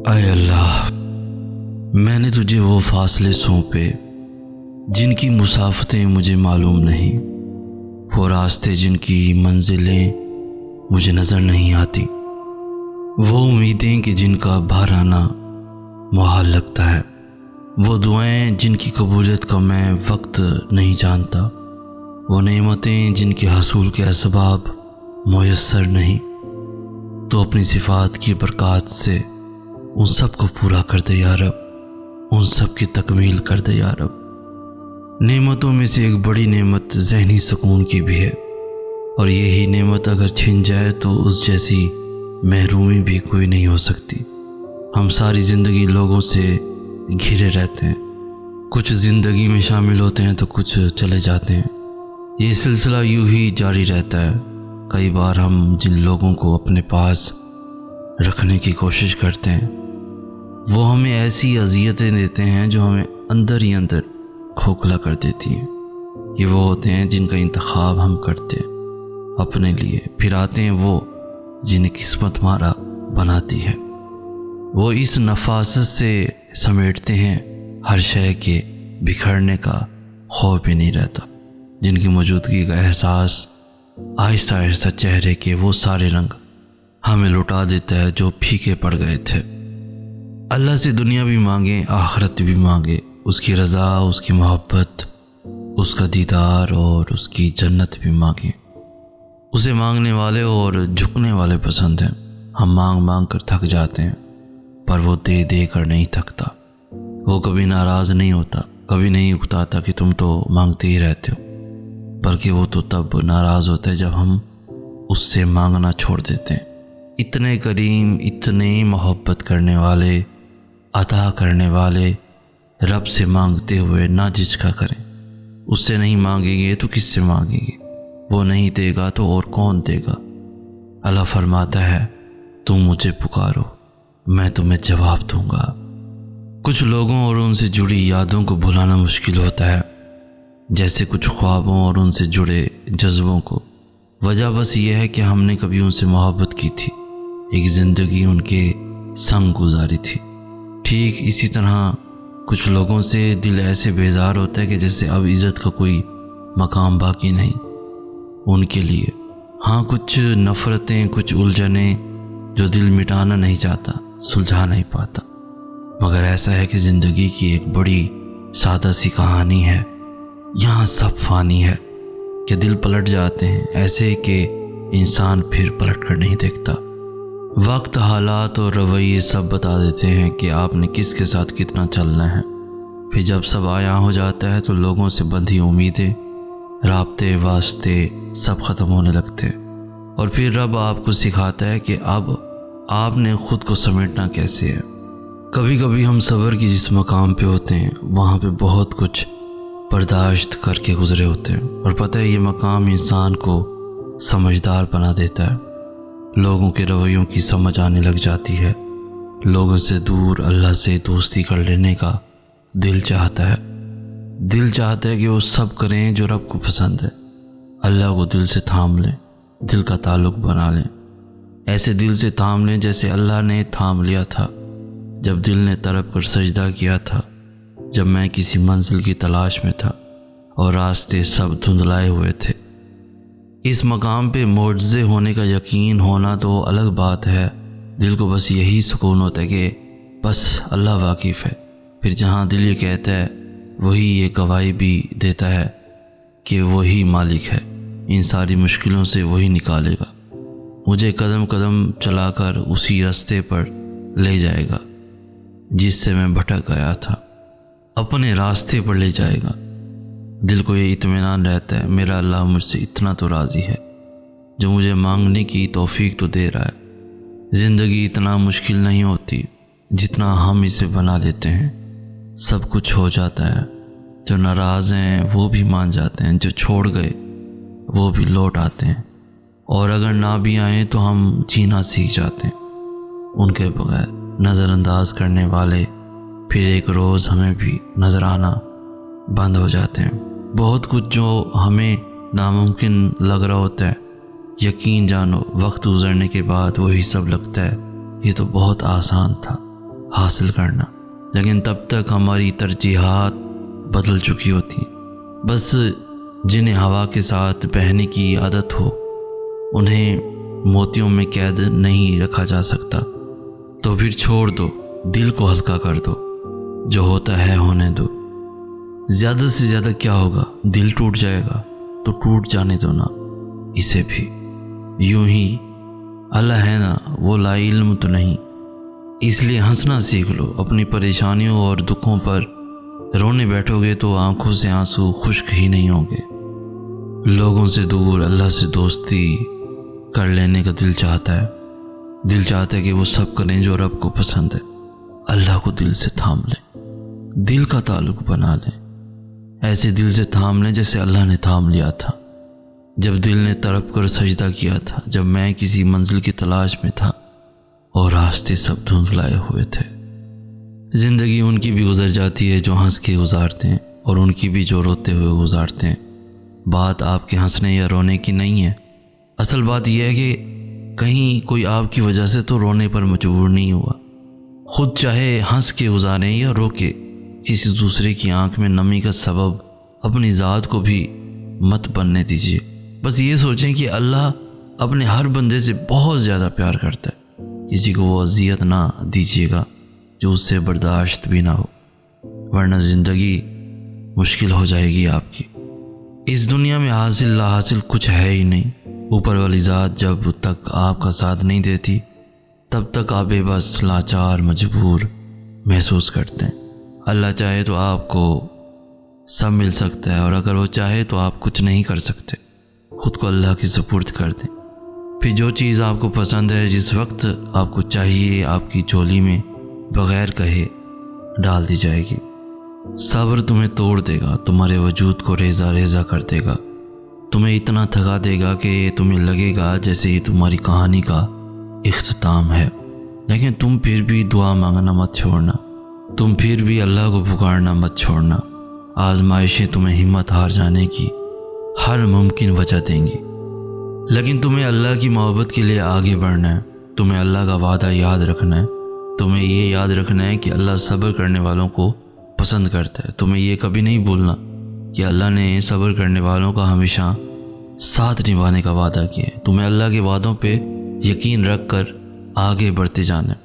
اے اللہ، میں نے تجھے وہ فاصلے سونپے جن کی مسافتیں مجھے معلوم نہیں، وہ راستے جن کی منزلیں مجھے نظر نہیں آتی، وہ امیدیں کہ جن کا باہر آنا محال لگتا ہے، وہ دعائیں جن کی قبولیت کا میں وقت نہیں جانتا، وہ نعمتیں جن کے حصول کے اسباب میسر نہیں۔ تو اپنی صفات کی برکات سے ان سب کو پورا کر دے یا رب، ان سب کی تکمیل کر دے یا رب۔ نعمتوں میں سے ایک بڑی نعمت ذہنی سکون کی بھی ہے، اور یہی نعمت اگر چھن جائے تو اس جیسی محرومی بھی کوئی نہیں ہو سکتی۔ ہم ساری زندگی لوگوں سے گھرے رہتے ہیں، کچھ زندگی میں شامل ہوتے ہیں تو کچھ چلے جاتے ہیں، یہ سلسلہ یوں ہی جاری رہتا ہے۔ کئی بار ہم جن لوگوں کو اپنے پاس رکھنے کی کوشش کرتے ہیں وہ ہمیں ایسی اذیتیں دیتے ہیں جو ہمیں اندر ہی اندر کھوکھلا کر دیتی ہیں۔ یہ وہ ہوتے ہیں جن کا انتخاب ہم کرتے ہیں اپنے لیے، پھر آتے ہیں وہ جنہیں قسمت ہمارا بناتی ہے۔ وہ اس نفاست سے سمیٹتے ہیں ہر شے کے بکھرنے کا خوف بھی نہیں رہتا، جن کی موجودگی کا احساس آہستہ آہستہ چہرے کے وہ سارے رنگ ہمیں لٹا دیتا ہے جو پھیکے پڑ گئے تھے۔ اللہ سے دنیا بھی مانگیں، آخرت بھی مانگیں، اس کی رضا، اس کی محبت، اس کا دیدار اور اس کی جنت بھی مانگیں۔ اسے مانگنے والے اور جھکنے والے پسند ہیں۔ ہم مانگ مانگ کر تھک جاتے ہیں، پر وہ دے دے کر نہیں تھکتا۔ وہ کبھی ناراض نہیں ہوتا، کبھی نہیں اکتاتا کہ تم تو مانگتے ہی رہتے ہو، بلکہ وہ تو تب ناراض ہوتا ہے جب ہم اس سے مانگنا چھوڑ دیتے ہیں۔ اتنے کریم، اتنے محبت کرنے والے، عطا کرنے والے رب سے مانگتے ہوئے نہ جھجکا کریں۔ اس سے نہیں مانگیں گے تو کس سے مانگیں گے؟ وہ نہیں دے گا تو اور کون دے گا؟ اللہ فرماتا ہے، تم مجھے پکارو، میں تمہیں جواب دوں گا۔ کچھ لوگوں اور ان سے جڑی یادوں کو بھلانا مشکل ہوتا ہے، جیسے کچھ خوابوں اور ان سے جڑے جذبوں کو۔ وجہ بس یہ ہے کہ ہم نے کبھی ان سے محبت کی تھی، ایک زندگی ان کے سنگ گزاری تھی۔ ٹھیک اسی طرح کچھ لوگوں سے دل ایسے بیزار ہوتا ہے کہ جیسے اب عزت کا کوئی مقام باقی نہیں ان کے لیے۔ ہاں، کچھ نفرتیں، کچھ الجھنیں جو دل مٹانا نہیں چاہتا، سلجھا نہیں پاتا، مگر ایسا ہے کہ زندگی کی ایک بڑی سادہ سی کہانی ہے، یہاں سب فانی ہے کہ دل پلٹ جاتے ہیں، ایسے کہ انسان پھر پلٹ کر نہیں دیکھتا۔ وقت، حالات اور رویے سب بتا دیتے ہیں کہ آپ نے کس کے ساتھ کتنا چلنا ہے۔ پھر جب سب آیا ہو جاتا ہے تو لوگوں سے بندھی امیدیں، رابطے، واسطے سب ختم ہونے لگتے ہیں، اور پھر رب آپ کو سکھاتا ہے کہ اب آپ نے خود کو سمیٹنا کیسے ہے۔ کبھی کبھی ہم صبر کی جس مقام پہ ہوتے ہیں وہاں پہ بہت کچھ برداشت کر کے گزرے ہوتے ہیں، اور پتہ ہے یہ مقام انسان کو سمجھدار بنا دیتا ہے۔ لوگوں کے رویوں کی سمجھ آنے لگ جاتی ہے، لوگوں سے دور اللہ سے دوستی کر لینے کا دل چاہتا ہے۔ دل چاہتا ہے کہ وہ سب کریں جو رب کو پسند ہے، اللہ کو دل سے تھام لیں، دل کا تعلق بنا لیں، ایسے دل سے تھام لیں جیسے اللہ نے تھام لیا تھا جب دل نے تڑپ کر سجدہ کیا تھا، جب میں کسی منزل کی تلاش میں تھا اور راستے سب دھندلائے ہوئے تھے۔ اس مقام پہ معجزے ہونے کا یقین ہونا تو الگ بات ہے، دل کو بس یہی سکون ہوتا ہے کہ بس اللہ واقف ہے۔ پھر جہاں دل یہ کہتا ہے وہی یہ گواہی بھی دیتا ہے کہ وہی مالک ہے، ان ساری مشکلوں سے وہی نکالے گا، مجھے قدم قدم چلا کر اسی راستے پر لے جائے گا جس سے میں بھٹک گیا تھا، اپنے راستے پر لے جائے گا۔ دل کو یہ اطمینان رہتا ہے میرا اللہ مجھ سے اتنا تو راضی ہے جو مجھے مانگنے کی توفیق تو دے رہا ہے۔ زندگی اتنا مشکل نہیں ہوتی جتنا ہم اسے بنا لیتے ہیں۔ سب کچھ ہو جاتا ہے، جو ناراض ہیں وہ بھی مان جاتے ہیں، جو چھوڑ گئے وہ بھی لوٹ آتے ہیں، اور اگر نہ بھی آئیں تو ہم جینا سیکھ جاتے ہیں ان کے بغیر۔ نظر انداز کرنے والے پھر ایک روز ہمیں بھی نظر آنا بند ہو جاتے ہیں۔ بہت کچھ جو ہمیں ناممکن لگ رہا ہوتا ہے، یقین جانو وقت گزرنے کے بعد وہی سب لگتا ہے یہ تو بہت آسان تھا۔ حاصل کرنا، لیکن تب تک ہماری ترجیحات بدل چکی ہوتی ہیں۔ بس جنہیں ہوا کے ساتھ بہنے کی عادت ہو انہیں موتیوں میں قید نہیں رکھا جا سکتا، تو پھر چھوڑ دو، دل کو ہلکا کر دو، جو ہوتا ہے ہونے دو۔ زیادہ سے زیادہ کیا ہوگا؟ دل ٹوٹ جائے گا تو ٹوٹ جانے دو نا اسے بھی۔ یوں ہی اللہ ہے نا، وہ لا علم تو نہیں، اس لیے ہنسنا سیکھ لو۔ اپنی پریشانیوں اور دکھوں پر رونے بیٹھو گے تو آنکھوں سے آنسو خشک ہی نہیں ہوں گے۔ لوگوں سے دور اللہ سے دوستی کر لینے کا دل چاہتا ہے، دل چاہتا ہے کہ وہ سب کریں جو رب کو پسند ہے۔ اللہ کو دل سے تھام لیں، دل کا تعلق بنا لیں، ایسے دل سے تھام لیں جیسے اللہ نے تھام لیا تھا جب دل نے تڑپ کر سجدہ کیا تھا، جب میں کسی منزل کی تلاش میں تھا اور راستے سب دھندلائے ہوئے تھے۔ زندگی ان کی بھی گزر جاتی ہے جو ہنس کے گزارتے ہیں، اور ان کی بھی جو روتے ہوئے گزارتے ہیں۔ بات آپ کے ہنسنے یا رونے کی نہیں ہے، اصل بات یہ ہے کہ کہیں کوئی آپ کی وجہ سے تو رونے پر مجبور نہیں ہوا۔ خود چاہے ہنس کے گزاریں یا رو کے، کسی دوسرے کی آنکھ میں نمی کا سبب اپنی ذات کو بھی مت بننے دیجیے۔ بس یہ سوچیں کہ اللہ اپنے ہر بندے سے بہت زیادہ پیار کرتا ہے، کسی کو وہ اذیت نہ دیجیے گا جو اس سے برداشت بھی نہ ہو، ورنہ زندگی مشکل ہو جائے گی آپ کی۔ اس دنیا میں حاصل لا حاصل کچھ ہے ہی نہیں۔ اوپر والی ذات جب تک آپ کا ساتھ نہیں دیتی تب تک آپ بے بس، لاچار، مجبور محسوس کرتے ہیں۔ اللہ چاہے تو آپ کو سب مل سکتا ہے، اور اگر وہ چاہے تو آپ کچھ نہیں کر سکتے۔ خود کو اللہ کی سپرد کر دیں، پھر جو چیز آپ کو پسند ہے، جس وقت آپ کو چاہیے، آپ کی جھولی میں بغیر کہے ڈال دی جائے گی۔ صبر تمہیں توڑ دے گا، تمہارے وجود کو ریزہ ریزہ کر دے گا، تمہیں اتنا تھکا دے گا کہ تمہیں لگے گا جیسے یہ تمہاری کہانی کا اختتام ہے۔ لیکن تم پھر بھی دعا مانگنا مت چھوڑنا، تم پھر بھی اللہ کو پکارنا مت چھوڑنا۔ آزمائشیں تمہیں ہمت ہار جانے کی ہر ممکن وجہ دیں گی، لیکن تمہیں اللہ کی محبت کے لیے آگے بڑھنا ہے، تمہیں اللہ کا وعدہ یاد رکھنا ہے، تمہیں یہ یاد رکھنا ہے کہ اللہ صبر کرنے والوں کو پسند کرتا ہے۔ تمہیں یہ کبھی نہیں بھولنا کہ اللہ نے صبر کرنے والوں کا ہمیشہ ساتھ نبھانے کا وعدہ کیا ہے۔ تمہیں اللہ کے وعدوں پہ یقین رکھ کر آگے بڑھتے جانا ہے۔